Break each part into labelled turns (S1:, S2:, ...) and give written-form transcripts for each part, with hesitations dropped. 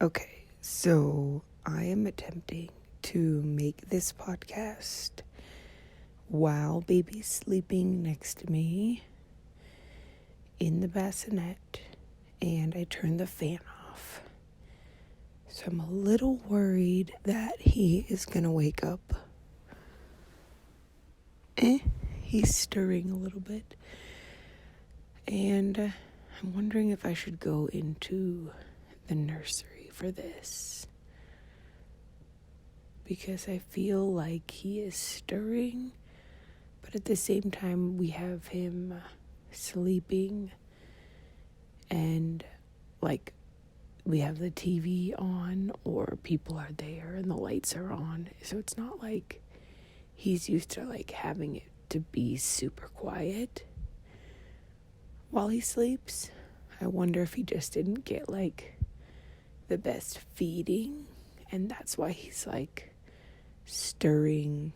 S1: Okay, so I am attempting to make this podcast while baby's sleeping next to me in the bassinet, and I turned the fan off. So I'm a little worried that he is gonna wake up. He's stirring a little bit. And I'm wondering if I should go into the nursery for this, because I feel like he is stirring, but at the same time we have him sleeping and we have the TV on or people are there and the lights are on, so it's not like he's used to having it to be super quiet while he sleeps. I wonder if he just didn't get the best feeding, and that's why he's stirring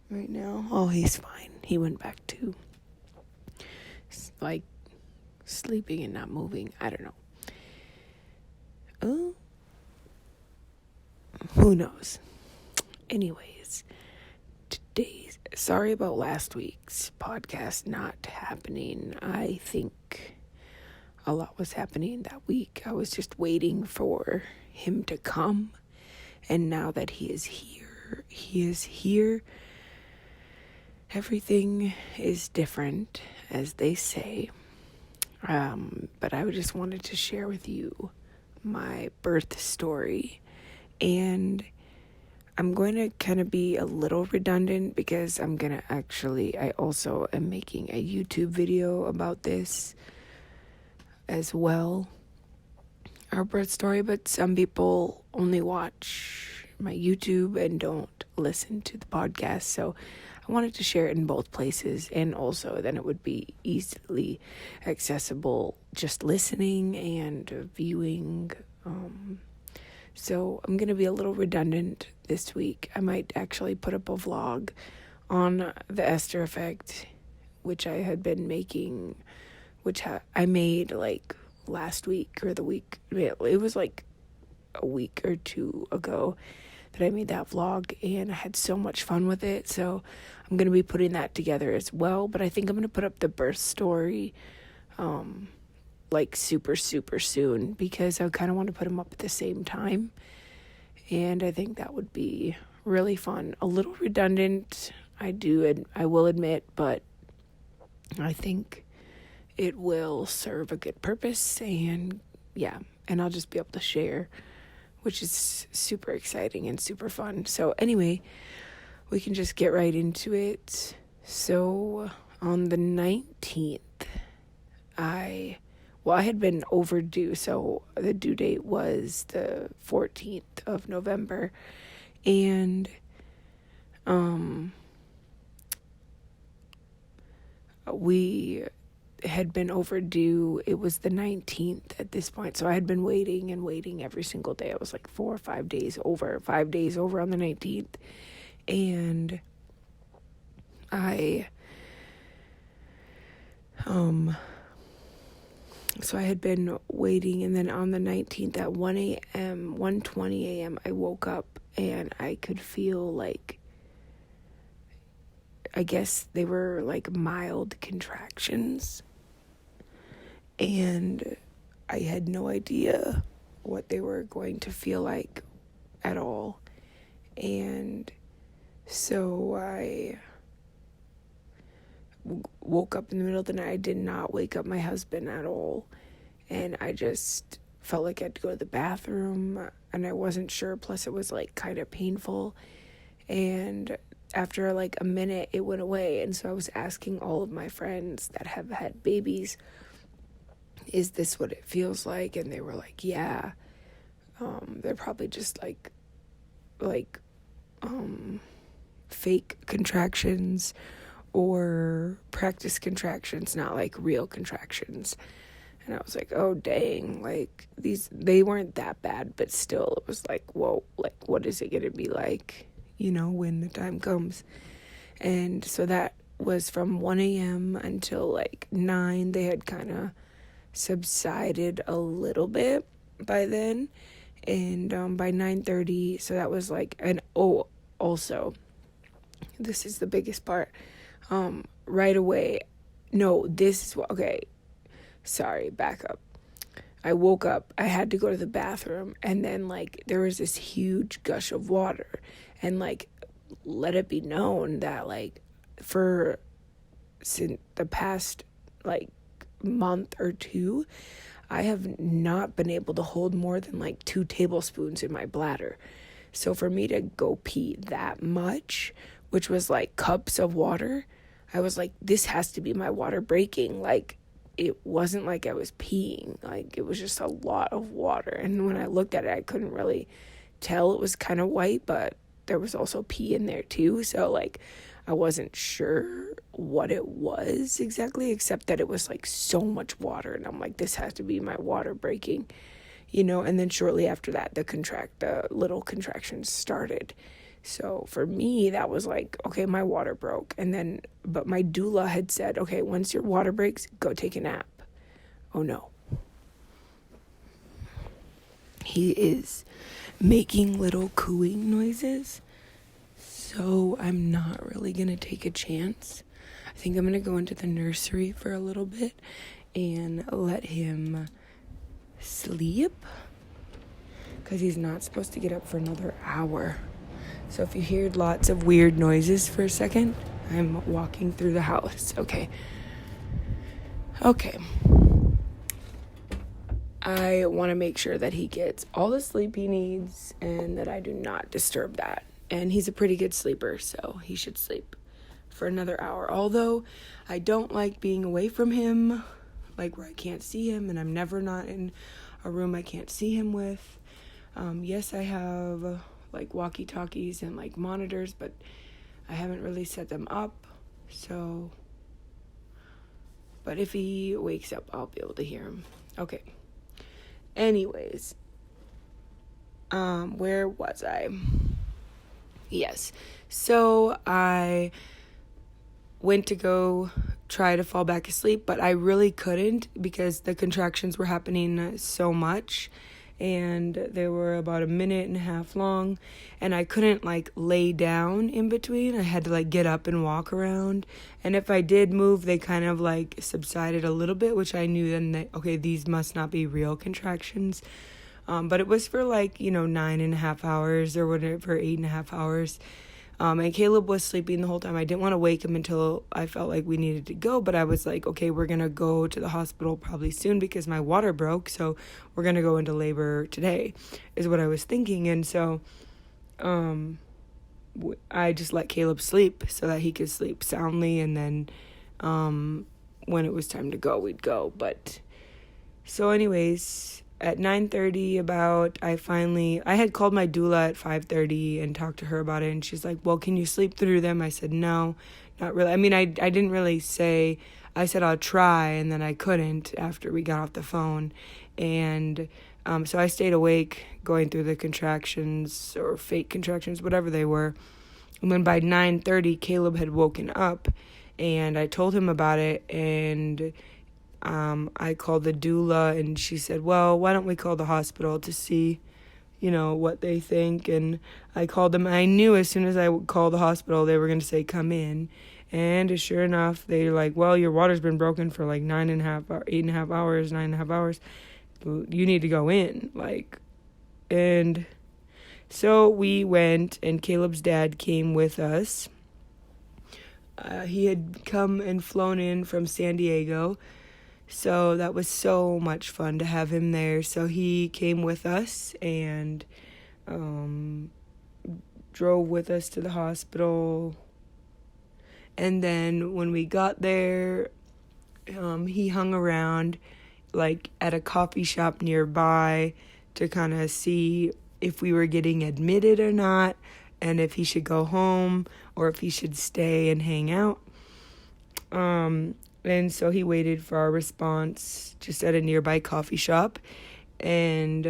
S1: right now. Oh, he's fine. He went back to sleeping and not moving. I don't know. Oh, who knows? Anyways, sorry about last week's podcast not happening. I think a lot was happening that week. I was just waiting for him to come, and now that he is here. Everything is different, as they say. But I just wanted to share with you my birth story, and I'm going to kind of be a little redundant because I also am making a YouTube video about this as well, our birth story, but some people only watch my YouTube and don't listen to the podcast, so I wanted to share it in both places, and also then it would be easily accessible just listening and viewing. So I'm going to be a little redundant this week. I might actually put up a vlog on the Esther Effect, which I had been making, I made last week or the week. It was a week or two ago that I made that vlog, and I had so much fun with it. So I'm going to be putting that together as well. But I think I'm going to put up the birth story super, super soon, because I kind of want to put them up at the same time. And I think that would be really fun. A little redundant, I will admit, but I think it will serve a good purpose, and I'll just be able to share, which is super exciting and super fun. So anyway, we can just get right into it. So on the 19th, I had been overdue, so the due date was the 14th of November, and we had been overdue. It was the 19th at this point, so I had been waiting and waiting every single day. I was 4 or 5 days over on the 19th, and so I had been waiting, and then on the 19th at 1:20 a.m., I woke up and I could feel I guess they were mild contractions, and I had no idea what they were going to feel like at all. And so I woke up in the middle of the night. I did not wake up my husband at all, and I just felt like I had to go to the bathroom, and I wasn't sure, plus it was kind of painful, and after a minute it went away. And so I was asking all of my friends that have had babies, is this what it feels like? And they were like, yeah. They're probably just fake contractions or practice contractions, not real contractions. And I was like, oh dang, they weren't that bad, but still it was whoa, what is it gonna be like, when the time comes? And so that was from 1 a.m. until 9. They had kind of subsided a little bit, by then. And by 9:30, so that was like also, this is the biggest part. Right away, no, this is what, okay, sorry, back up. I woke up, I had to go to the bathroom, and then, like, there was this huge gush of water. And, like, let it be known that, like, for since the past, like, month or two, I have not been able to hold more than, like, 2 tablespoons in my bladder. So for me to go pee that much, which was, like, cups of water, I was like, this has to be my water breaking. Like, it wasn't like I was peeing. Like, it was just a lot of water. And when I looked at it, I couldn't really tell. It was kind of white, but there was also pee in there too. So, like, I wasn't sure what it was exactly, except that it was, like, so much water. And I'm like, this has to be my water breaking, And then shortly after that, the little contractions started. So for me, that was like, okay, my water broke. But my doula had said, okay, once your water breaks, go take a nap. Oh no. He is making little cooing noises. So I'm not really going to take a chance. I think I'm going to go into the nursery for a little bit and let him sleep, because he's not supposed to get up for another hour. So if you hear lots of weird noises for a second, I'm walking through the house. Okay. I want to make sure that he gets all the sleep he needs and that I do not disturb that. And he's a pretty good sleeper, so he should sleep for another hour. Although I don't like being away from him, like where I can't see him, and I'm never not in a room I can't see him with. Yes, I have like walkie-talkies and like monitors, but I haven't really set them up. So, but if he wakes up, I'll be able to hear him. Okay. Anyways, where was I? Yes. So I went to go try to fall back asleep, but I really couldn't because the contractions were happening so much. And they were about 1.5 minutes long, and I couldn't, like, lay down in between. I had to, like, get up and walk around, and if I did move, they kind of, like, subsided a little bit, which I knew then that, okay, these must not be real contractions, but it was for, like, 9.5 hours, or whatever, 8.5 hours, and Caleb was sleeping the whole time. I didn't want to wake him until I felt like we needed to go, but I was like, okay, we're going to go to the hospital probably soon because my water broke, so we're going to go into labor today, is what I was thinking. And so I just let Caleb sleep so that he could sleep soundly, and then when it was time to go, we'd go. But so anyways, at 9:30 I had called my doula at 5:30 and talked to her about it, and she's like, well, can you sleep through them? I said, no, not really. I mean, I didn't really say, I said I'll try, and then I couldn't after we got off the phone. And so I stayed awake going through the contractions, or fake contractions, whatever they were. And then by 9:30, Caleb had woken up, and I told him about it, and I called the doula, and she said, well, why don't we call the hospital to see, what they think. And I called them. I knew as soon as I would call the hospital, they were going to say, come in. And sure enough, they're like, well, your water's been broken for like 8.5 hours, 9.5 hours. You need to go in. And so we went, and Caleb's dad came with us. He had come and flown in from San Diego. So that was so much fun to have him there. So he came with us and drove with us to the hospital. And then when we got there, he hung around like at a coffee shop nearby to kind of see if we were getting admitted or not, and if he should go home or if he should stay and hang out. And so he waited for our response just at a nearby coffee shop. And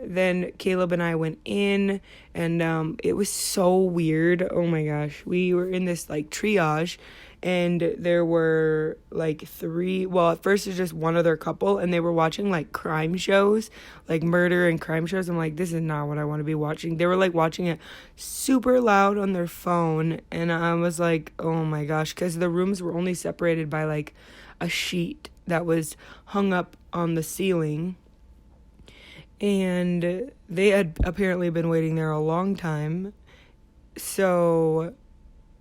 S1: then Caleb and I went in, and it was so weird. Oh my gosh. We were in this like triage, and there were like three, well, at first it was just one other couple, and they were watching like crime shows, like murder and crime shows. I'm like, this is not what I want to be watching. They were like watching it super loud on their phone, and I was like, oh my gosh, because the rooms were only separated by like a sheet that was hung up on the ceiling. And they had apparently been waiting there a long time. So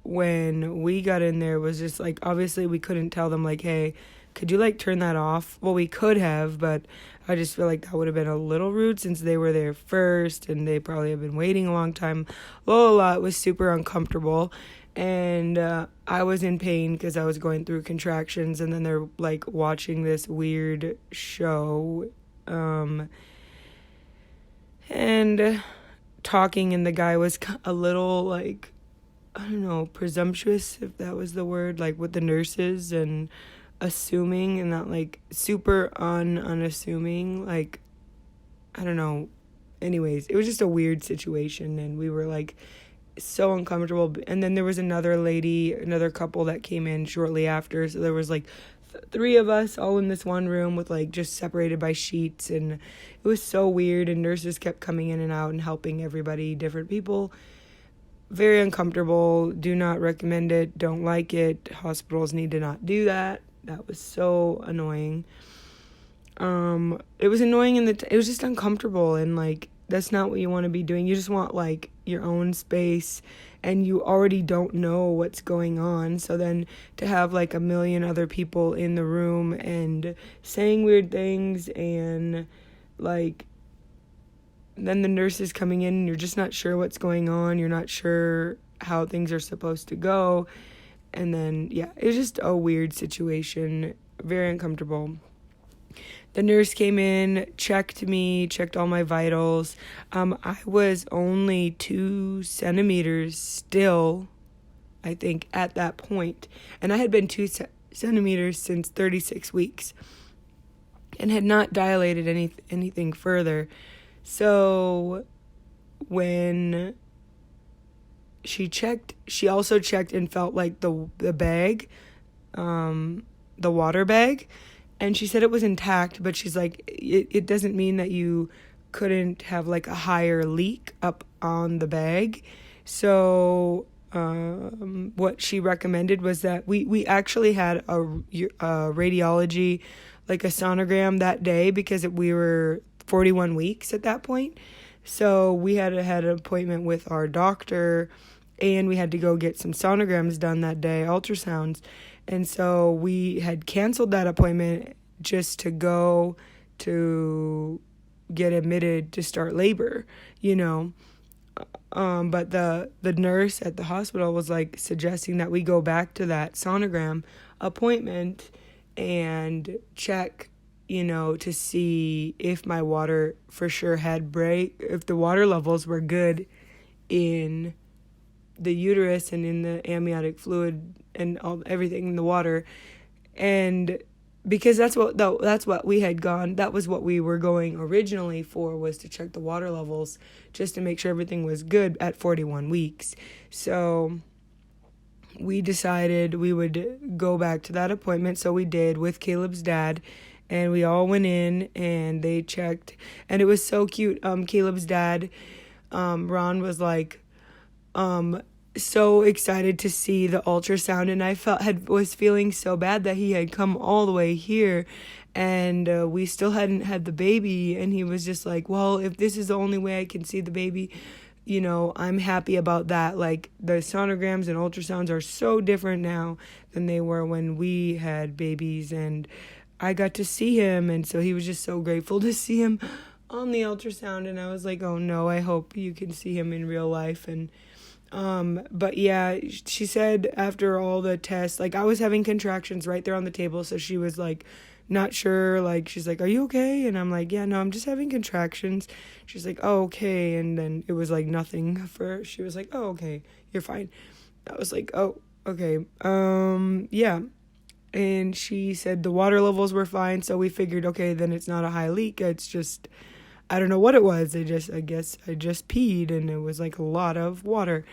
S1: when we got in there, it was just like, obviously we couldn't tell them like, hey, could you like turn that off? Well, we could have, but I just feel like that would have been a little rude since they were there first and they probably have been waiting a long time. It was super uncomfortable, and I was in pain because I was going through contractions, and then they're like watching this weird show and talking, and the guy was a little like, I don't know, presumptuous, if that was the word, like with the nurses, and assuming, and not like super unassuming, like, I don't know. Anyways, it was just a weird situation, and we were like so uncomfortable. And then there was another couple that came in shortly after, so there was like three of us all in this one room with like just separated by sheets, and it was so weird, and nurses kept coming in and out and helping everybody, different people. Very uncomfortable. Do not recommend it. Don't like it. Hospitals need to not do that. That was so annoying. It was annoying, and it was just uncomfortable, and like that's not what you want to be doing. You just want like your own space, and you already don't know what's going on. So then to have like a million other people in the room and saying weird things, and like then the nurse is coming in and you're just not sure what's going on. You're not sure how things are supposed to go. And then, yeah, it was just a weird situation. Very uncomfortable. The nurse came in, checked me, checked all my vitals. I was only 2 centimeters still, I think, at that point. And I had been 2 centimeters since 36 weeks and had not dilated anything further. So when she checked, she also checked and felt like the bag, the water bag, and she said it was intact, but she's like, it doesn't mean that you couldn't have like a higher leak up on the bag. So what she recommended was that we actually had a radiology, like a sonogram that day, because we were 41 weeks at that point. So we had an appointment with our doctor, and we had to go get some sonograms done that day, ultrasounds. And so we had canceled that appointment just to go to get admitted to start labor, you know. But the nurse at the hospital was like suggesting that we go back to that sonogram appointment and check, you know, to see if my water for sure had if the water levels were good in the uterus and in the amniotic fluid and everything in the water. And because that's what we had gone, that was what we were going originally for, was to check the water levels just to make sure everything was good at 41 weeks. So we decided we would go back to that appointment. So we did, with Caleb's dad, and we all went in and they checked, and it was so cute. Caleb's dad, Ron, was like, so excited to see the ultrasound, and I was feeling so bad that he had come all the way here, and we still hadn't had the baby, and he was just like, well, if this is the only way I can see the baby, you know, I'm happy about that. Like, the sonograms and ultrasounds are so different now than they were when we had babies, and I got to see him, and so he was just so grateful to see him on the ultrasound, and I was like, oh no, I hope you can see him in real life. And but yeah, she said after all the tests, like, I was having contractions right there on the table, so she was like not sure, like, she's like, are you okay? And I'm like, yeah, no, I'm just having contractions. She's like, oh, okay. And then it was like nothing for her. She was like, oh, okay, you're fine. I was like, oh, okay. Yeah. And she said the water levels were fine, so we figured, okay, then it's not a high leak, it's just, I don't know what it was. I guess I just peed, and it was like a lot of water.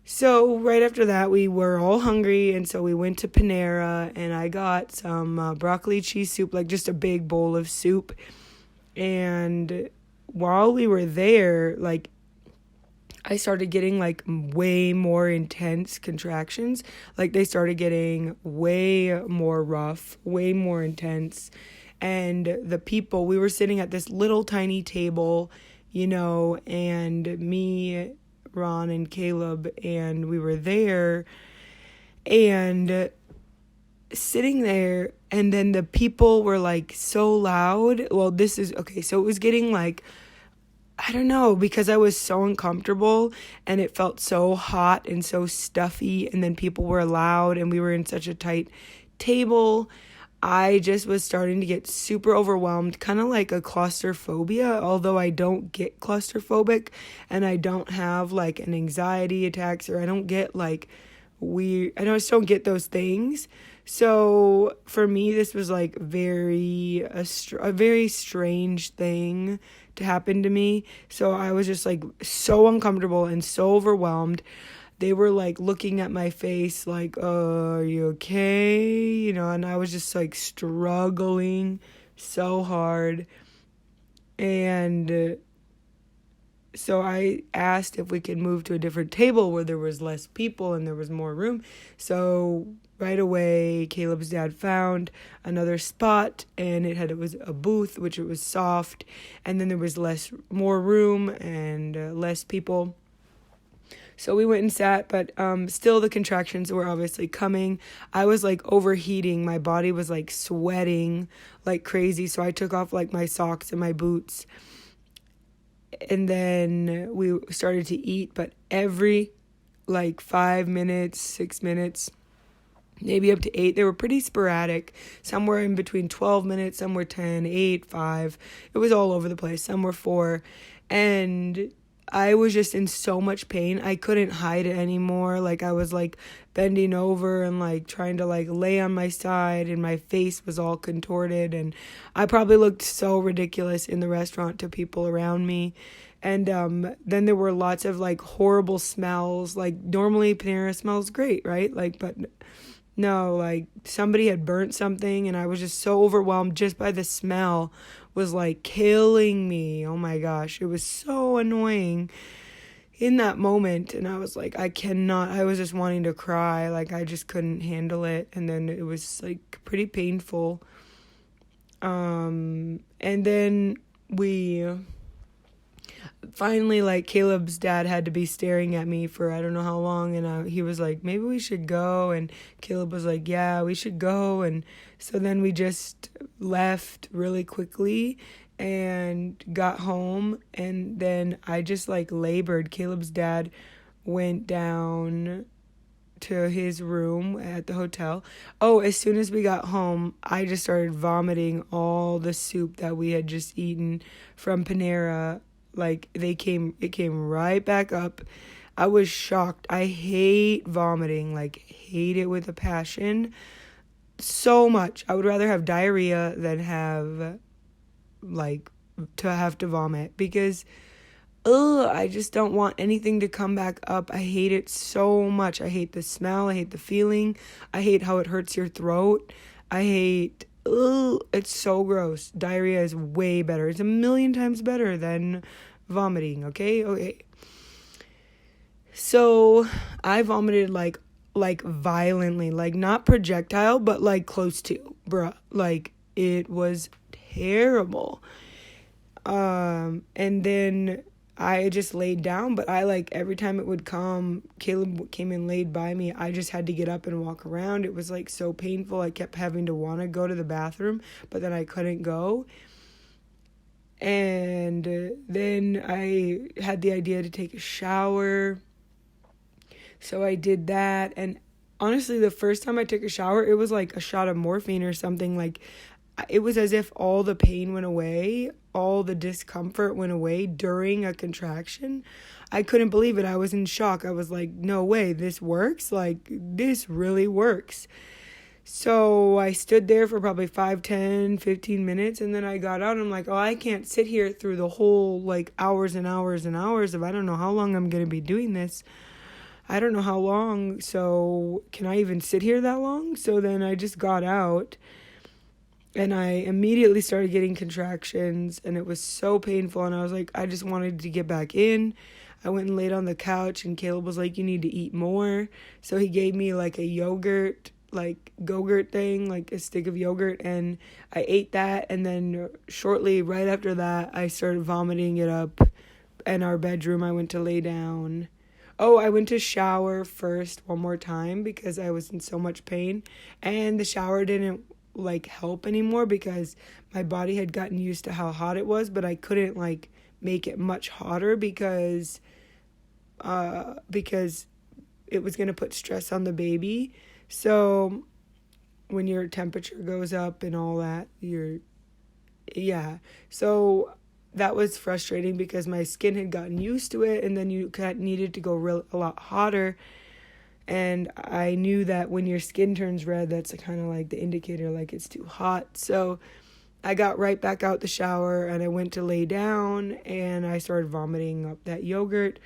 S1: So right after that, we were all hungry, and so we went to Panera, and I got some broccoli cheese soup, like just a big bowl of soup. And while we were there, like I started getting like way more intense contractions. Like they started getting way more rough, way more intense. And the people, we were sitting at this little tiny table, and me, Ron, and Caleb, and we were there and sitting there, and then the people were like so loud. Well, this is okay, so it was getting like, I don't know, because I was so uncomfortable and it felt so hot and so stuffy, and then people were loud and we were in such a tight table. I just was starting to get super overwhelmed, kind of like a claustrophobia, although I don't get claustrophobic and I don't have like an anxiety attacks, or I don't get like I just don't get those things. So for me, this was like a very strange thing to happen to me. So I was just like so uncomfortable and so overwhelmed. They were like looking at my face like, are you okay? And I was just like struggling so hard. And so I asked if we could move to a different table where there was less people and there was more room. So right away, Caleb's dad found another spot, and it was a booth, which it was soft, and then there was more room and less people. So we went and sat, but still the contractions were obviously coming. I was like overheating. My body was like sweating like crazy. So I took off like my socks and my boots. And then we started to eat, but every like 5 minutes, 6 minutes, maybe up to 8, they were pretty sporadic. Some were in between 12 minutes, some were 10, 8, 5. It was all over the place. Some were 4. And I was just in so much pain. I couldn't hide it anymore. Like I was like bending over and like trying to like lay on my side, and my face was all contorted, and I probably looked so ridiculous in the restaurant to people around me. And then there were lots of like horrible smells. Like normally Panera smells great, right? Like, but no, like somebody had burnt something, and I was just so overwhelmed just by the smell was like killing me. Oh my gosh, it was so annoying in that moment. And I was like, I was just wanting to cry. Like I just couldn't handle it. And then it was like pretty painful. And then we finally, like, Caleb's dad had to be staring at me for I don't know how long, and he was like, maybe we should go, and Caleb was like, yeah, we should go. And so then we just left really quickly and got home, and then I just like labored. Caleb's dad went down to his room at the hotel. Oh, as soon as we got home, I just started vomiting all the soup that we had just eaten from Panera. Like it came right back up. I was shocked. I hate vomiting, like hate it with a passion so much. I would rather have diarrhea than have to vomit, because I just don't want anything to come back up. I hate it so much. I hate the smell. I hate the feeling. I hate how it hurts your throat. It's so gross. Diarrhea is way better. It's 1,000,000 times better than vomiting, okay? So I vomited like violently, like not projectile, but like close to, bruh. Like it was terrible. And then I just laid down, but I like every time it would come, Caleb came and laid by me, I just had to get up and walk around. It was like so painful. I kept having to want to go to the bathroom, but then I couldn't go. And then I had the idea to take a shower. So I did that. And honestly, the first time I took a shower, it was like a shot of morphine or something. Like it was as if all the pain went away, all the discomfort went away during a contraction. I couldn't believe it. I was in shock. I was like, no way, this works? Like, this really works. So I stood there for probably 5, 10, 15 minutes, and then I got out, and I'm like, oh, I can't sit here through the whole, like, hours and hours and hours of I don't know how long I'm going to be doing this. I don't know how long, so can I even sit here that long? So then I just got out, and I immediately started getting contractions, and it was so painful, and I was like, I just wanted to get back in. I went and laid on the couch, and Caleb was like, you need to eat more. So he gave me like a yogurt, like Go-Gurt thing, like a stick of yogurt, and I ate that, and then shortly right after that, I started vomiting it up in our bedroom. I went to lay down. Oh, I went to shower first one more time because I was in so much pain, and the shower didn't like help anymore because my body had gotten used to how hot it was, but I couldn't like make it much hotter because it was going to put stress on the baby. So when your temperature goes up and all that, yeah. So that was frustrating because my skin had gotten used to it, and then you needed to go a lot hotter. And I knew that when your skin turns red, that's kind of like the indicator, like it's too hot. So I got right back out the shower, and I went to lay down, and I started vomiting up that yogurt.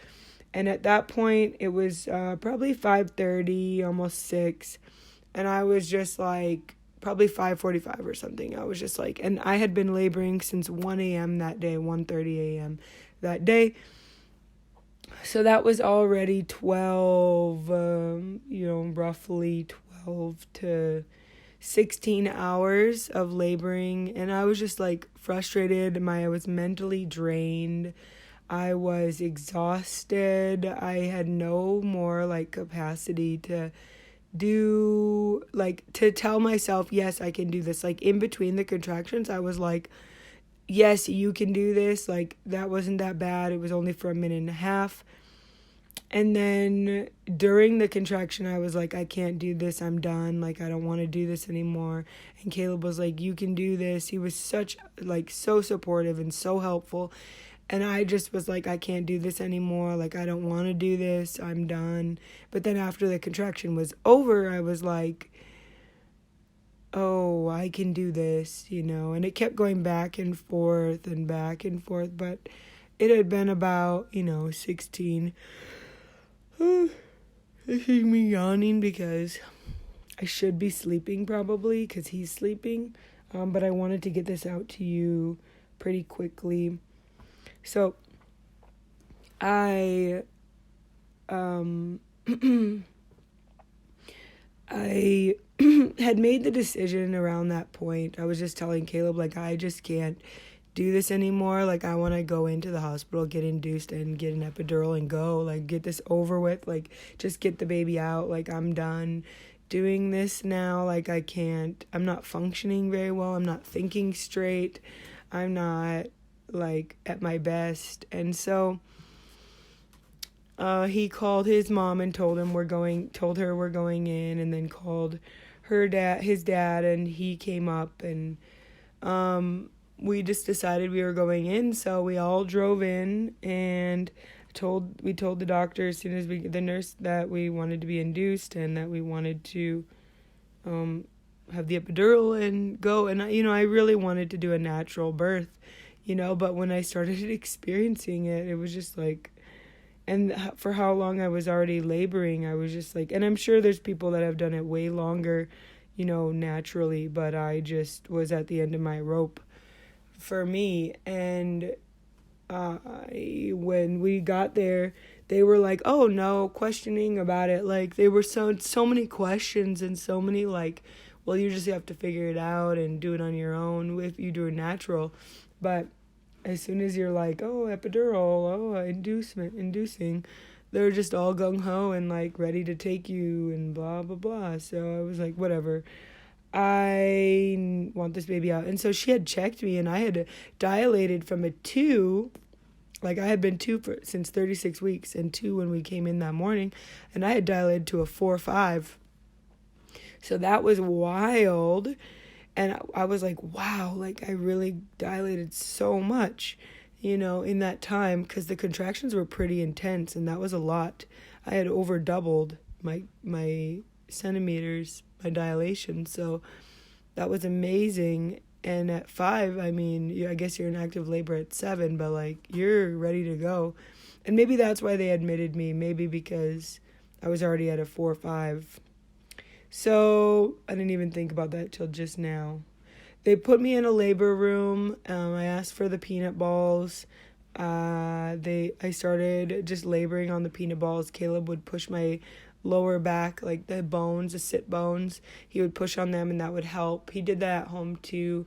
S1: And at that point, it was probably 5:30, almost 6. And I was just like, probably 5:45 or something. I was just like, and I had been laboring since 1 a.m. that day, 1:30 a.m. that day. So that was already 12, roughly 12 to 16 hours of laboring. And I was just like frustrated. I was mentally drained. I was exhausted. I had no more like capacity to do, like, to tell myself, yes, I can do this. Like in between the contractions, I was like, yes, you can do this. Like that wasn't that bad. It was only for a minute and a half. And then during the contraction, I was like, I can't do this. I'm done. Like, I don't want to do this anymore. And Caleb was like, you can do this. He was so supportive and so helpful. And I just was like, I can't do this anymore. Like, I don't want to do this. I'm done. But then after the contraction was over, I was like, oh, I can do this, And it kept going back and forth and back and forth. But it had been about, 16. This is me yawning because I should be sleeping probably because he's sleeping. But I wanted to get this out to you pretty quickly. So I I had made the decision around that point. I was just telling Caleb, like, I just can't do this anymore. Like, I want to go into the hospital, get induced, and get an epidural and go. Like, get this over with. Like, just get the baby out. Like, I'm done doing this now. Like, I can't. I'm not functioning very well. I'm not thinking straight. I'm not, like, at my best. And so he called his mom and told her we're going in, and then called his dad, and he came up, and we just decided we were going in. So we all drove in, and we told the doctor as soon as the nurse, that we wanted to be induced and that we wanted to have the epidural and go. And I really wanted to do a natural birth, but when I started experiencing it, it was just like, and for how long I was already laboring, I was just like, and I'm sure there's people that have done it way longer, naturally, but I just was at the end of my rope for me. And when we got there, they were like, oh, no questioning about it. Like, they were so many questions and so many like, well, you just have to figure it out and do it on your own if you do it natural. But as soon as you're like, oh, epidural, oh, inducing, they're just all gung-ho and like ready to take you and blah, blah, blah. So I was like, whatever. I want this baby out. And so she had checked me, and I had dilated from a 2. Like, I had been 2 since 36 weeks and 2 when we came in that morning. And I had dilated to a 4-5. So that was wild. And I was like, wow, like I really dilated so much, in that time, because the contractions were pretty intense, and that was a lot. I had over doubled my centimeters, my dilation, so that was amazing. And at 5, I mean, I guess you're in active labor at 7, but like you're ready to go. And maybe that's why they admitted me, maybe because
S2: I was already at a 4.5. So I didn't even think about that till just now. They put me in a labor room. I asked for the peanut balls. I started just laboring on the peanut balls. Caleb would push my lower back, like the bones, the sit bones. He would push on them, and that would help. He did that at home too.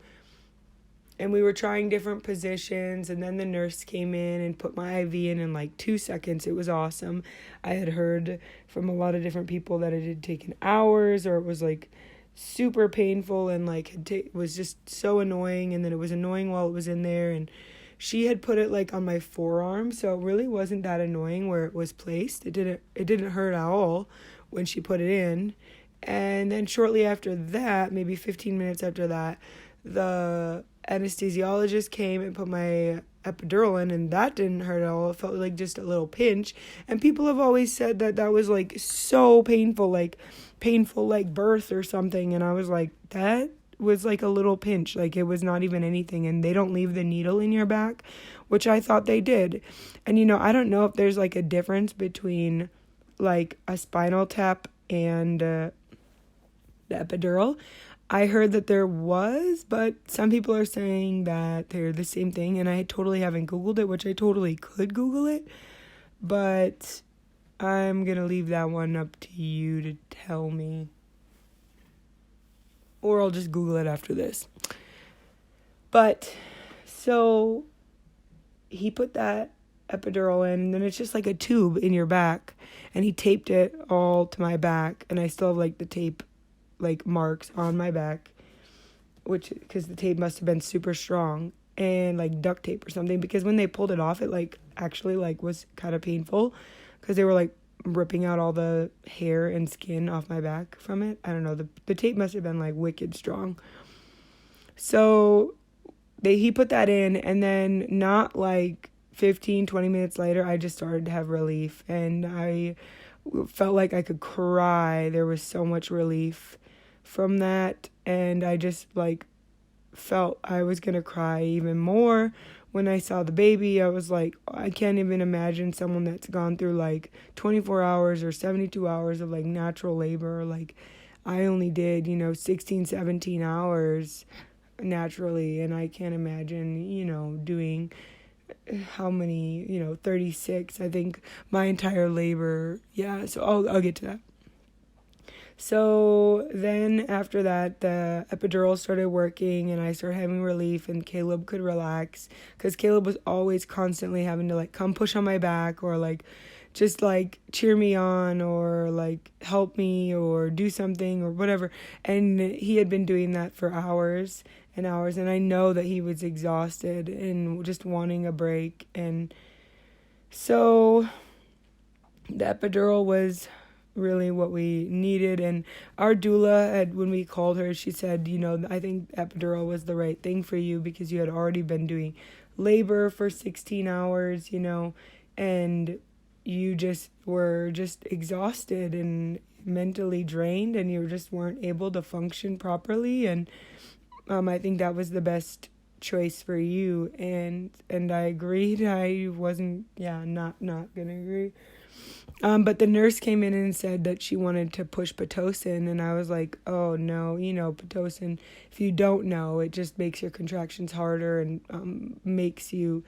S2: And we were trying different positions, and then the nurse came in and put my IV in like 2 seconds. It was awesome. I had heard from a lot of different people that it had taken hours, or it was like super painful and like was just so annoying, and then it was annoying while it was in there. And she had put it like on my forearm, so it really wasn't that annoying where it was placed. It didn't hurt at all when she put it in. And then shortly after that, maybe 15 minutes after that, the anesthesiologist came and put my epidural in, and that didn't hurt at all. It felt like just a little pinch. And people have always said that that was like so painful like birth or something. And I was like, that was like a little pinch, like it was not even anything. And they don't leave the needle in your back, which I thought they did. And I don't know if there's like a difference between like a spinal tap and the epidural. I heard that there was, but some people are saying that they're the same thing, and I totally haven't Googled it, which I totally could Google it, but I'm going to leave that one up to you to tell me. Or I'll just Google it after this. But, so, he put that epidural in, and then it's just like a tube in your back, and he taped it all to my back, and I still have like the tape like marks on my back, which because the tape must have been super strong, and like duct tape or something, because when they pulled it off, it like actually like was kind of painful because they were like ripping out all the hair and skin off my back from it. I don't know, the tape must have been like wicked strong. So he put that in, and then not like 15-20 minutes later, I just started to have relief, and I felt like I could cry. There was so much relief from that, and I just like felt I was gonna cry even more when I saw the baby. I was like, I can't even imagine someone that's gone through like 24 hours or 72 hours of like natural labor. Like I only did 16-17 hours naturally, and I can't imagine doing how many 36, I think, my entire labor. Yeah, so I'll get to that. So then after that, the epidural started working, and I started having relief, and Caleb could relax, because Caleb was always constantly having to like come push on my back, or like just like cheer me on, or like help me, or do something or whatever. And he had been doing that for hours and hours, and I know that he was exhausted and just wanting a break. And so the epidural was really what we needed. And our doula, when we called her, she said, I think epidural was the right thing for you, because you had already been doing labor for 16 hours, and you just were just exhausted and mentally drained, and you just weren't able to function properly. And I think that was the best choice for you. And I agreed. I wasn't not gonna agree. But the nurse came in and said that she wanted to push Pitocin, and I was like, oh no, Pitocin, if you don't know, it just makes your contractions harder, and makes you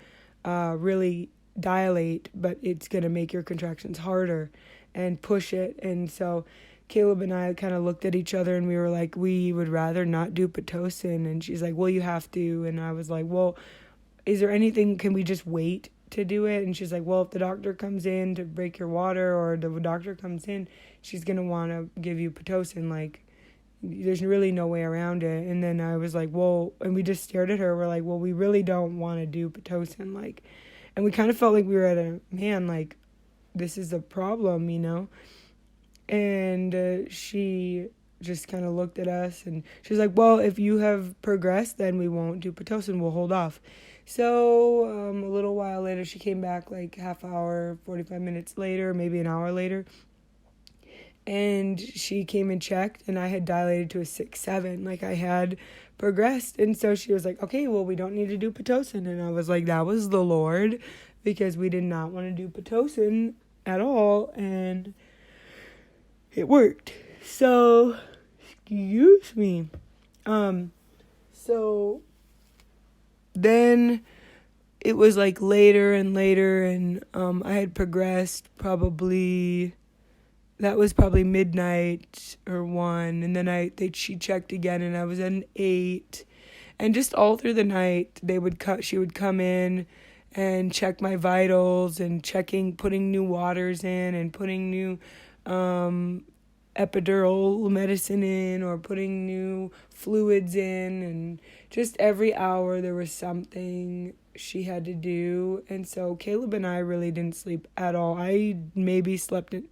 S2: really dilate, but it's going to make your contractions harder, and push it. And so Caleb and I kind of looked at each other, and we were like, we would rather not do Pitocin. And she's like, well, you have to. And I was like, well, is there anything, can we just wait to do it? And she's like, well, if the doctor comes in to break your water, or the doctor comes in, she's going to want to give you Pitocin. Like, there's really no way around it. And then I was like, well, and we just stared at her. We're like, well, we really don't want to do Pitocin. Like, and we kind of felt like we were at a, man, like, this is a problem, And she just kind of looked at us, and she's like, well, if you have progressed, then we won't do Pitocin. We'll hold off. So a little while later, she came back, like half hour, 45 minutes later, maybe an hour later. And she came and checked, and I had dilated to a 6-7, like I had progressed. And so she was like, okay, well, we don't need to do Pitocin. And I was like, that was the Lord, because we did not want to do Pitocin at all. And it worked. So, excuse me. So then it was like later and later, and I had progressed probably. That was probably midnight or 1, and then she checked again, and I was at an 8, and just all through the night she would come in and check my vitals and putting new waters in and putting new epidural medicine in or putting new fluids in, and just every hour there was something she had to do. And so Caleb and I really didn't sleep at all. I maybe slept in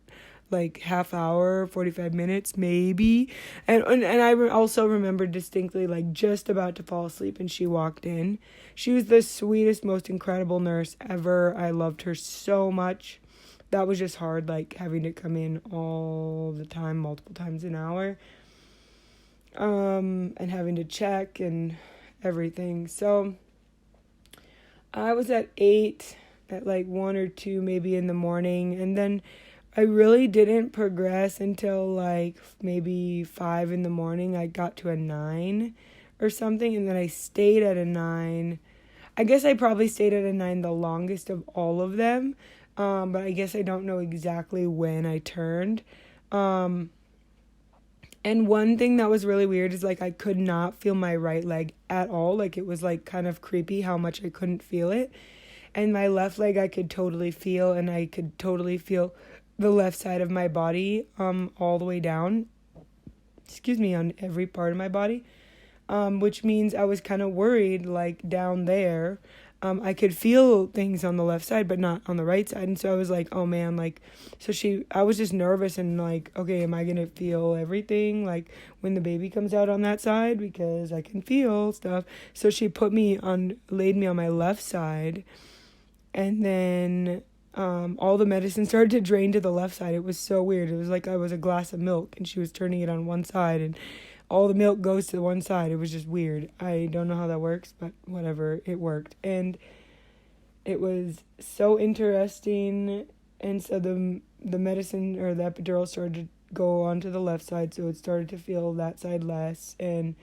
S2: like half hour, 45 minutes maybe, and I also remember distinctly like just about to fall asleep, and she walked in. She was the sweetest, most incredible nurse ever. I loved her so much. That was just hard, like having to come in all the time, multiple times an hour, and having to check and everything. So I was at 8 at like 1 or 2 maybe in the morning, and then I really didn't progress until like maybe 5 in the morning. I got to a 9 or something, and then I stayed at a 9. I guess I probably stayed at a 9 the longest of all of them, but I guess I don't know exactly when I turned. And one thing that was really weird is like I could not feel my right leg at all. Like it was like kind of creepy how much I couldn't feel it. And my left leg I could totally feel, and I could totally feel the left side of my body all the way down. On every part of my body. Which means I was kind of worried, like down there. I could feel things on the left side, but not on the right side. And so I was like, oh man, like, I was just nervous and like, okay, am I going to feel everything? Like when the baby comes out on that side, because I can feel stuff. So she laid me on my left side, and then, all the medicine started to drain to the left side. It was so weird. It was like I was a glass of milk and she was turning it on one side, and all the milk goes to the one side. It was just weird. I don't know how that works, but whatever, it worked. And it was so interesting. And so the medicine or the epidural started to go onto the left side, so it started to feel that side less. And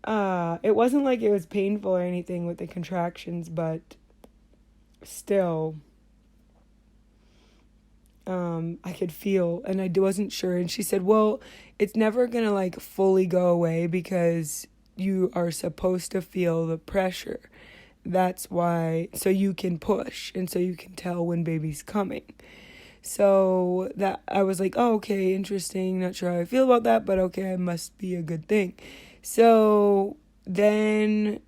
S2: it wasn't like it was painful or anything with the contractions, but still, I could feel, and I wasn't sure. And she said, well, it's never going to like fully go away because you are supposed to feel the pressure. That's why, so you can push and so you can tell when baby's coming. So that I was like, oh, okay, interesting. Not sure how I feel about that, but okay, it must be a good thing. So then,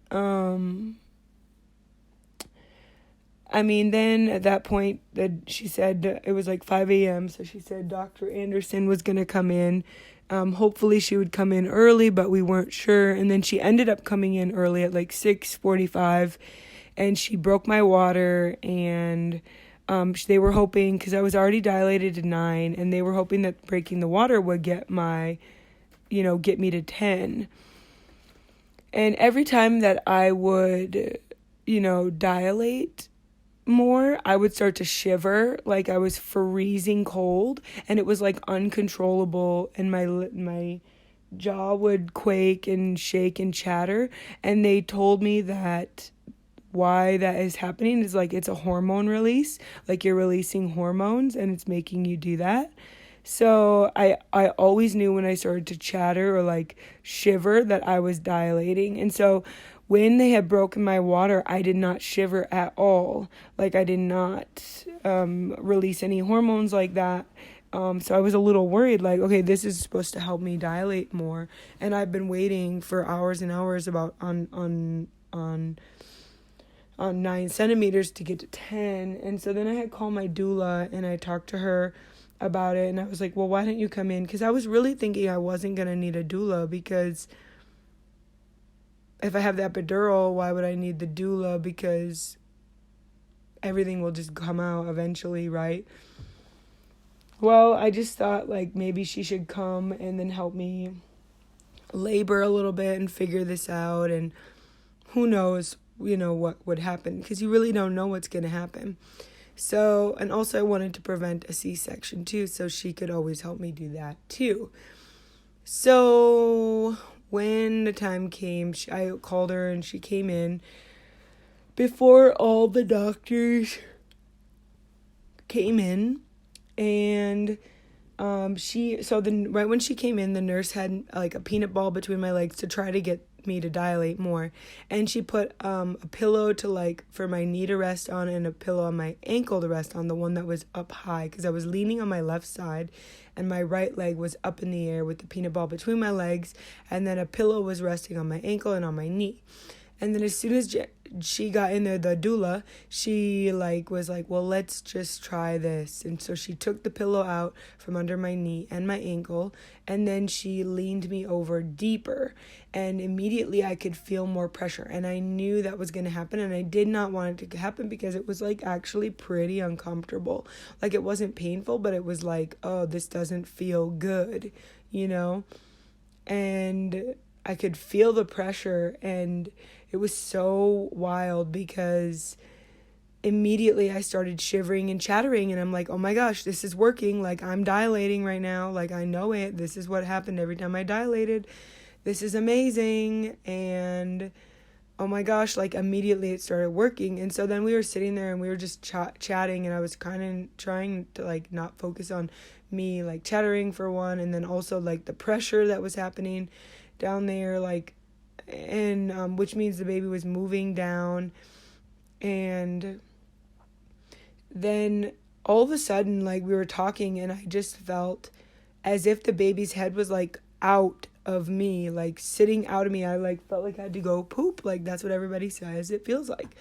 S2: then at that point, she said it was like 5 a.m., so she said Dr. Anderson was going to come in. Hopefully she would come in early, but we weren't sure. And then she ended up coming in early at like 6:45, and she broke my water, and they were hoping, because I was already dilated to 9, and they were hoping that breaking the water would get me to 10. And every time that I would, dilate more, I would start to shiver, like I was freezing cold, and it was like uncontrollable, and my jaw would quake and shake and chatter. And they told me that why that is happening is like it's a hormone release, like you're releasing hormones and it's making you do that. So I always knew when I started to chatter or like shiver that I was dilating. And so when they had broken my water, I did not shiver at all. Like I did not release any hormones like that. So I was a little worried, like, okay, this is supposed to help me dilate more. And I've been waiting for hours and hours on 9 centimeters to get to 10. And so then I had called my doula and I talked to her about it. And I was like, well, why don't you come in? Because I was really thinking I wasn't going to need a doula, because if I have the epidural, why would I need the doula? Because everything will just come out eventually, right? Well, I just thought like maybe she should come and then help me labor a little bit and figure this out. And who knows, what would happen, because you really don't know what's going to happen. So, and also I wanted to prevent a C-section too, so she could always help me do that too. So when the time came, I called her and she came in before all the doctors came in. And right when she came in, the nurse had like a peanut ball between my legs to try to get me to dilate more, and she put a pillow to like for my knee to rest on and a pillow on my ankle to rest on, the one that was up high, because I was leaning on my left side and my right leg was up in the air with the peanut ball between my legs, and then a pillow was resting on my ankle and on my knee. And then as soon as she got in there, the doula, she was like, well, let's just try this. And so she took the pillow out from under my knee and my ankle, and then she leaned me over deeper. And immediately I could feel more pressure. And I knew that was going to happen. And I did not want it to happen because it was like actually pretty uncomfortable. Like it wasn't painful, but it was like, oh, this doesn't feel good, you know? And I could feel the pressure, and it was so wild because immediately I started shivering and chattering, and I'm like, oh my gosh, this is working. Like, I'm dilating right now. Like, I know it. This is what happened every time I dilated. This is amazing. And oh my gosh, like immediately it started working. And so then we were sitting there and we were just chatting, and I was kind of trying to like not focus on me like chattering for one, and then also like the pressure that was happening down there, like, and which means the baby was moving down. And then all of a sudden, like, we were talking and I just felt as if the baby's head was like out of me, like sitting out of me. I like felt like I had to go poop. Like, that's what everybody says it feels like.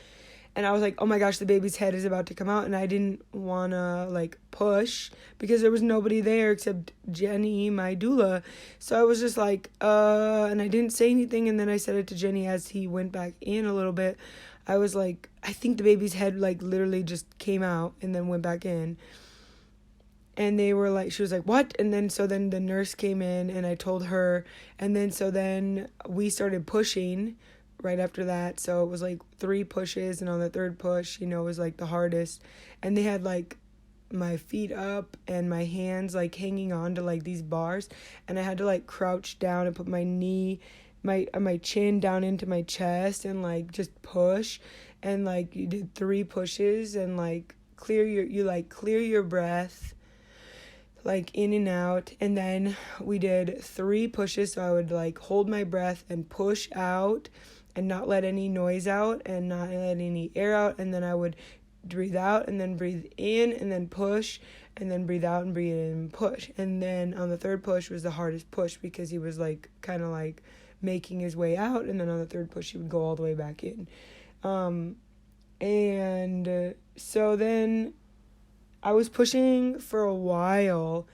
S2: And I was like, oh my gosh, the baby's head is about to come out. And I didn't want to like push because there was nobody there except Jenny, my doula. So I was just like, and I didn't say anything. And then I said it to Jenny as he went back in a little bit. I was like, I think the baby's head like literally just came out and then went back in. And they were like, she was like, what? And then so then the nurse came in and I told her. And then so then we started pushing right after that. So it was like 3 pushes, and on the 3rd push, you know, it was like the hardest. And they had like my feet up and my hands like hanging on to like these bars, and I had to like crouch down and put my knee, my chin down into my chest and like just push. And like you did 3 pushes and like clear your breath like in and out. And then we did 3 pushes, so I would like hold my breath and push out and not let any noise out and not let any air out. And then I would breathe out and then breathe in and then push and then breathe out and breathe in and push. And then on the 3rd push was the hardest push because he was like kind of like making his way out. And then on the 3rd push, he would go all the way back in. So then I was pushing for a while.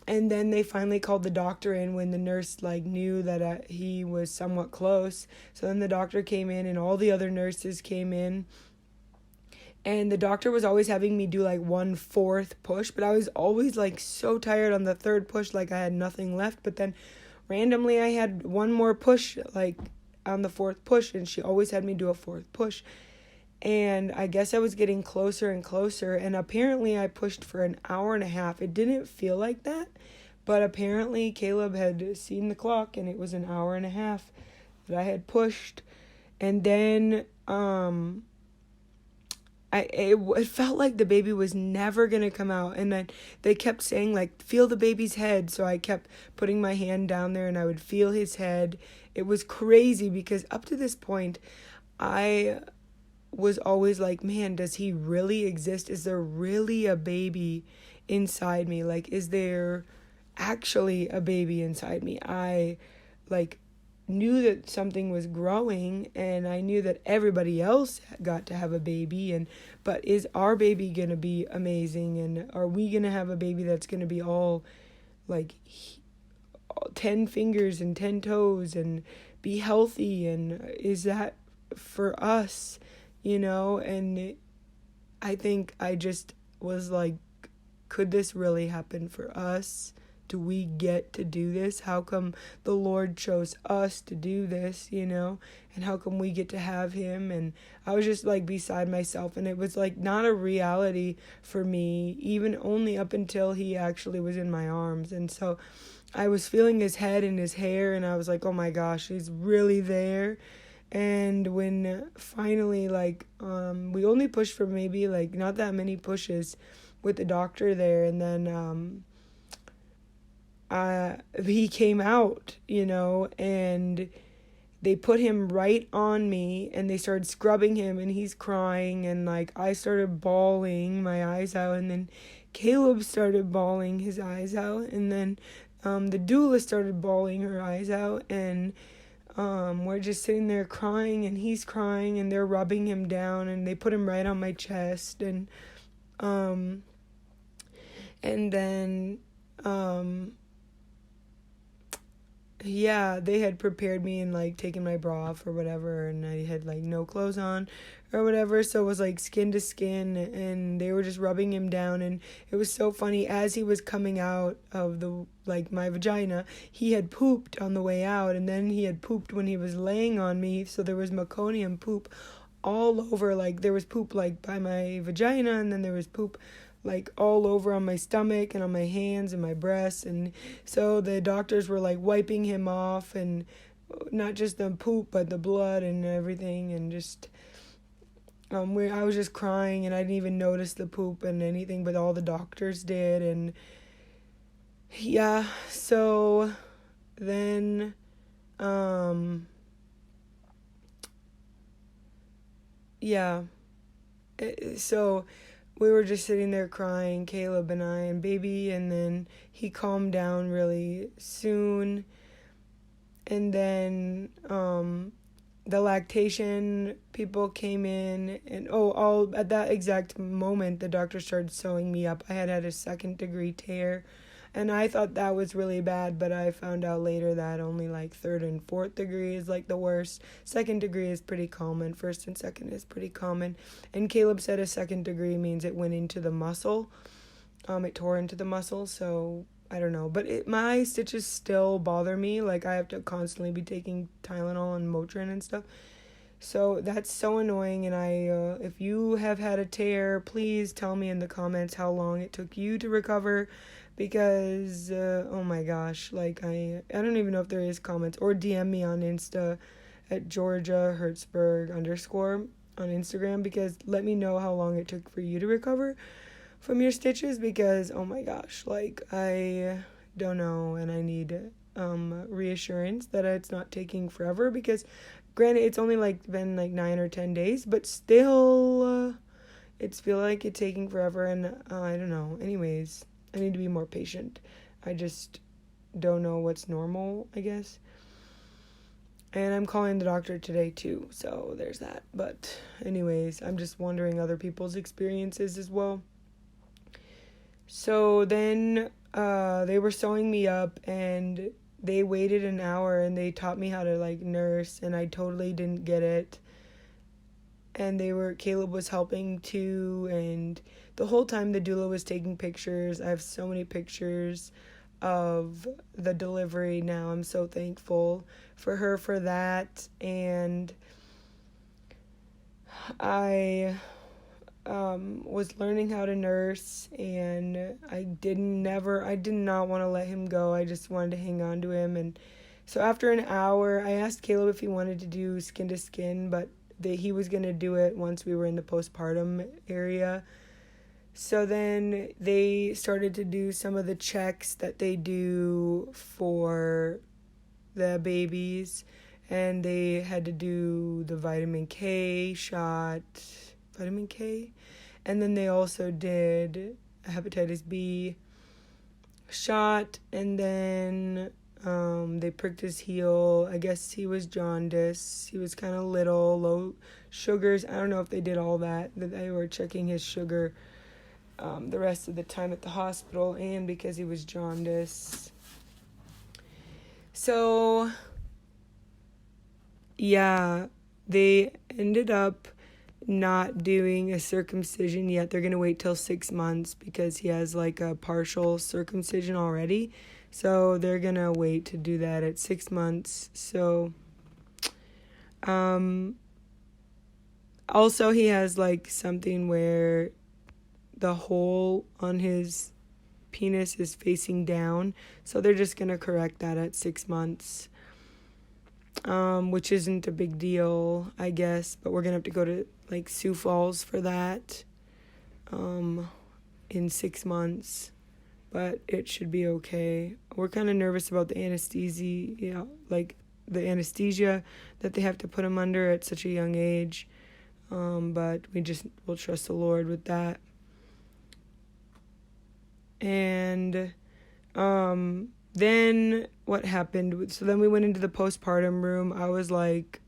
S2: And then they finally called the doctor in when the nurse like knew that he was somewhat close. So then the doctor came in and all the other nurses came in. And the doctor was always having me do like 1/4 push, but I was always like so tired on the 3rd push, like I had nothing left. But then randomly I had one more push like on the 4th push, and she always had me do a 4th push. And I guess I was getting closer and closer, and apparently I pushed for an hour and a half. It didn't feel like that, but apparently Caleb had seen the clock, and it was an hour and a half that I had pushed. And then it felt like the baby was never going to come out. And then they kept saying, like, feel the baby's head. So I kept putting my hand down there, and I would feel his head. It was crazy because up to this point, I was always like, man, does he really exist? Is there really a baby inside me? Like, is there actually a baby inside me? I like knew that something was growing, and I knew that everybody else got to have a baby, but is our baby going to be amazing? And are we going to have a baby that's going to be all like 10 fingers and 10 toes and be healthy? And is that for us? You know, and I think I just was like, could this really happen for us? do we get to do this? How come the Lord chose us to do this, you know? And how come we get to have him? And I was just like beside myself, and it was like not a reality for me, even only up until he actually was in my arms. And so I was feeling his head and his hair, and I was like, oh my gosh, he's really there. And when finally, like, we only pushed for maybe like not that many pushes with the doctor there, and then he came out, you know, and they put him right on me, and they started scrubbing him, and he's crying, and like I started bawling my eyes out, and then Caleb started bawling his eyes out, and then the doula started bawling her eyes out, and we're just sitting there crying, and he's crying, and they're rubbing him down, and they put him right on my chest, and then yeah, they had prepared me and like taken my bra off or whatever, and I had like no clothes on or whatever, so it was like skin to skin, and they were just rubbing him down. And it was so funny, as he was coming out of the like my vagina, he had pooped on the way out, and then he had pooped when he was laying on me, so there was meconium poop all over. Like there was poop like by my vagina, and then there was poop like all over on my stomach and on my hands and my breasts. And so the doctors were like wiping him off, and not just the poop but the blood and everything, and just I was just crying, and I didn't even notice the poop and anything, but all the doctors did. And yeah, so then yeah, so we were just sitting there crying, Caleb and I and baby, and then he calmed down really soon. And then the lactation people came in, and all at that exact moment the doctor started sewing me up. I had a 2nd-degree tear, and I thought that was really bad, but I found out later that only like 3rd and 4th degree is like the worst. 2nd degree is pretty common. 1st and 2nd is pretty common. And Caleb said a 2nd degree means it went into the muscle. It tore into the muscle, so I don't know. But my stitches still bother me. Like I have to constantly be taking Tylenol and Motrin and stuff. So that's so annoying. And if you have had a tear, please tell me in the comments how long it took you to recover, because oh my gosh, like I don't even know if there is comments, or DM me on Insta at Georgia Hertzberg _ on Instagram, because let me know how long it took for you to recover from your stitches, because oh my gosh, like I don't know, and I need reassurance that it's not taking forever, because granted it's only like been like 9 or 10 days, but still it's feel like it's taking forever. And I don't know, anyways, I need to be more patient. I just don't know what's normal, I guess. And I'm calling the doctor today too, so there's that. But anyways, I'm just wondering other people's experiences as well. So then they were sewing me up, and they waited an hour, and they taught me how to like nurse, and I totally didn't get it. And Caleb was helping too, and the whole time the doula was taking pictures. I have so many pictures of the delivery now. I'm so thankful for her for that. And I was learning how to nurse, and I did not want to let him go. I just wanted to hang on to him. And so after an hour, I asked Caleb if he wanted to do skin to skin, but he was going to do it once we were in the postpartum area. So then they started to do some of the checks that they do for the babies, and they had to do the vitamin K shot, and then they also did a hepatitis B shot, and then they pricked his heel. I guess he was jaundice. He was kind of little, low sugars. I don't know if they did all that. They were checking his sugar the rest of the time at the hospital, and because he was jaundice. So yeah, they ended up not doing a circumcision yet. They're going to wait till 6 months because he has like a partial circumcision already. So they're going to wait to do that at 6 months. So, also he has like something where the hole on his penis is facing down. So they're just going to correct that at 6 months. Which isn't a big deal, I guess, but we're gonna have to go to like Sioux Falls for that in 6 months, but it should be okay. We're kind of nervous about the anesthesia, like the anesthesia that they have to put him under at such a young age, but we'll trust the Lord with that. And then what happened? So then we went into the postpartum room. I was like,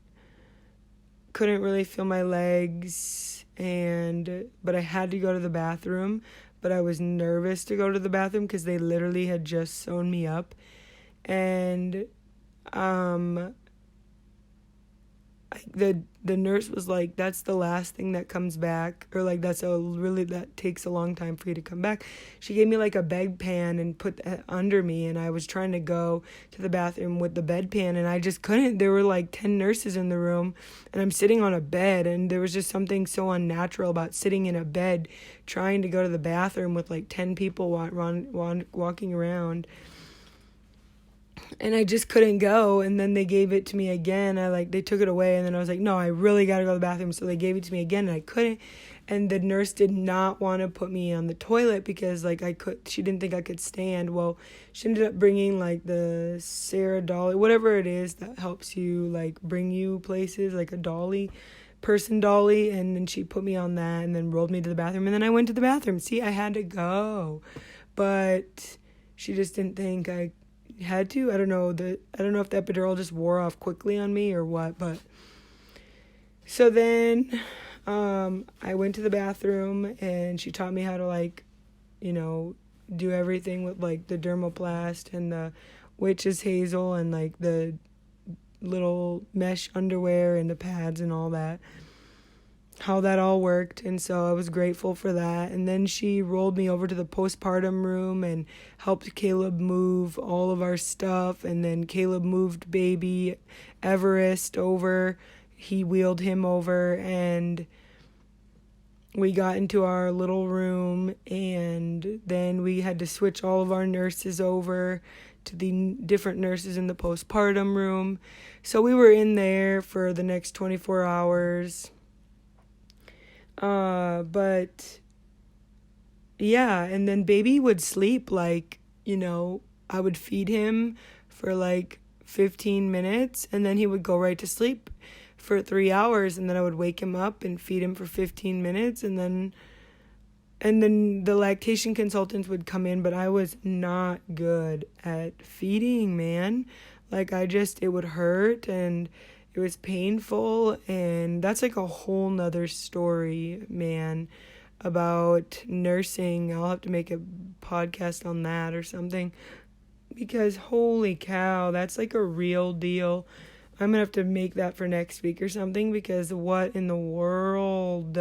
S2: couldn't really feel my legs, but I had to go to the bathroom. But I was nervous to go to the bathroom because they literally had just sewn me up, and the nurse was like, that's the last thing that comes back, or like that takes a long time for you to come back. She gave me like a bedpan and put that under me, and I was trying to go to the bathroom with the bedpan, and I just couldn't. There were like 10 nurses in the room, and I'm sitting on a bed, and there was just something so unnatural about sitting in a bed trying to go to the bathroom with like 10 people walking around. And I just couldn't go, and then they gave it to me again. They took it away, and then I was like, no, I really got to go to the bathroom. So they gave it to me again, and I couldn't. And the nurse did not want to put me on the toilet because she didn't think I could stand. Well, she ended up bringing like the Sarah dolly, whatever it is that helps you like bring you places, like a person dolly. And then she put me on that and then rolled me to the bathroom. And then I went to the bathroom. See, I had to go, but she just didn't think I had to. I don't know if the epidural just wore off quickly on me or what, but so then I went to the bathroom, and she taught me how to do everything with like the dermoplast and the witch's hazel and like the little mesh underwear and the pads and all that, how that all worked. And so I was grateful for that. And then she rolled me over to the postpartum room and helped Caleb move all of our stuff. And then Caleb moved baby Everest over. He wheeled him over, and we got into our little room, and then we had to switch all of our nurses over to the different nurses in the postpartum room. So we were in there for the next 24 hours. But yeah, and then baby would sleep I would feed him for like 15 minutes, and then he would go right to sleep for 3 hours, and then I would wake him up and feed him for 15 minutes, and then the lactation consultants would come in, but I was not good at feeding, man. It would hurt, and it was painful, and that's like a whole nother story, man, about nursing. I'll have to make a podcast on that or something, because holy cow, that's like a real deal. I'm gonna have to make that for next week or something, because what in the world,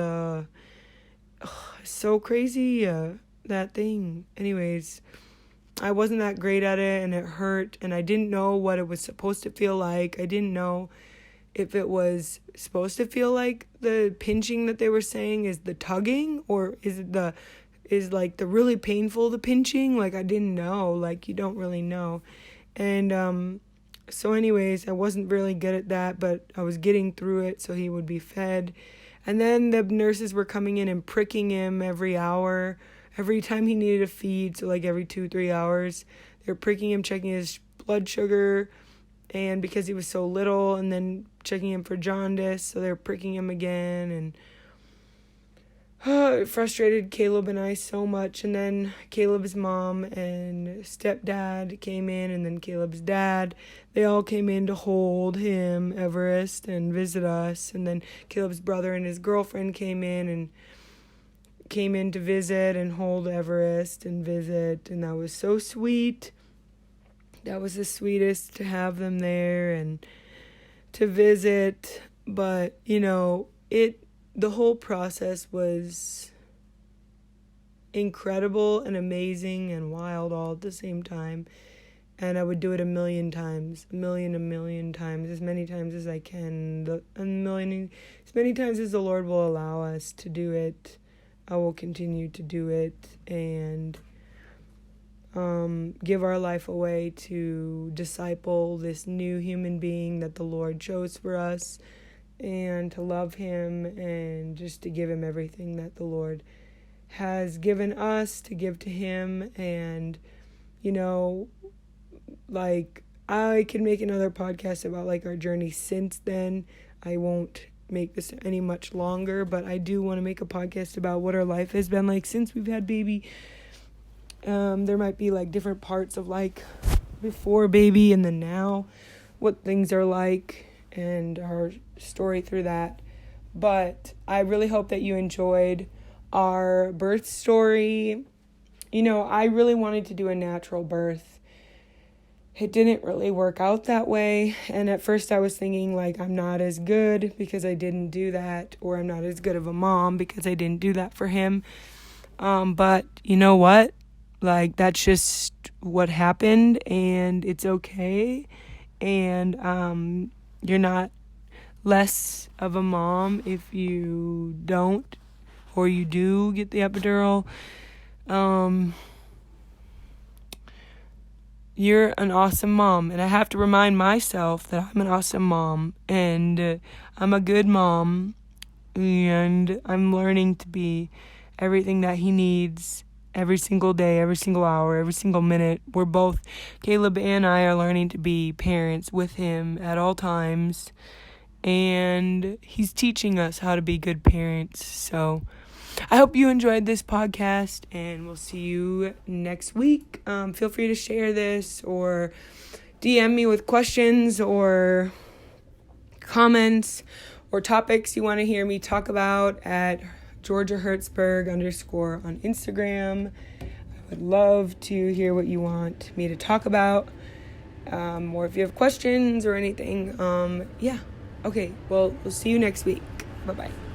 S2: so crazy, that thing. Anyways, I wasn't that great at it, and it hurt, and I didn't know what it was supposed to feel like. I didn't know if it was supposed to feel like the pinching that they were saying is the tugging, or is the really painful, the pinching. I didn't know. You don't really know. And so anyways, I wasn't really good at that, but I was getting through it, so he would be fed. And then the nurses were coming in and pricking him every hour, every time he needed a feed. So every 2-3 hours, they were pricking him, checking his blood sugar, and because he was so little, and then checking him for jaundice, so they were pricking him again, and it frustrated Caleb and I so much. And then Caleb's mom and stepdad came in, and then Caleb's dad, they all came in to hold him, Everest, and visit us. And then Caleb's brother and his girlfriend came in to visit and hold Everest and visit, and that was so sweet. That was the sweetest to have them there and to visit. But, the whole process was incredible and amazing and wild all at the same time. And I would do it a million times, a million times, as many times as I can, as many times as the Lord will allow us to do it. I will continue to do it and give our life away to disciple this new human being that the Lord chose for us, and to love him and just to give him everything that the Lord has given us to give to him. And, you know, like, I could make another podcast about like our journey since then. I won't make this any much longer, but I do want to make a podcast about what our life has been like since we've had baby. There might be like different parts of like before baby and then now, what things are like, and our story through that. But I really hope that you enjoyed our birth story. You know, I really wanted to do a natural birth. It didn't really work out that way. And at first I was thinking like I'm not as good because I didn't do that, or I'm not as good of a mom because I didn't do that for him. But you know what? Like, that's just what happened, and it's okay. And you're not less of a mom if you don't, or you do get the epidural. You're an awesome mom, and I have to remind myself that I'm an awesome mom, and I'm a good mom, and I'm learning to be everything that he needs every single day, every single hour, every single minute. We're both, Caleb and I, are learning to be parents with him at all times, and he's teaching us how to be good parents. So I hope you enjoyed this podcast, and we'll see you next week. Feel free to share this or DM me with questions or comments or topics you want to hear me talk about at Georgia Hertzberg _ on Instagram. I would love to hear what you want me to talk about, or if you have questions or anything. Yeah. Okay, well, we'll see you next week. Bye-bye.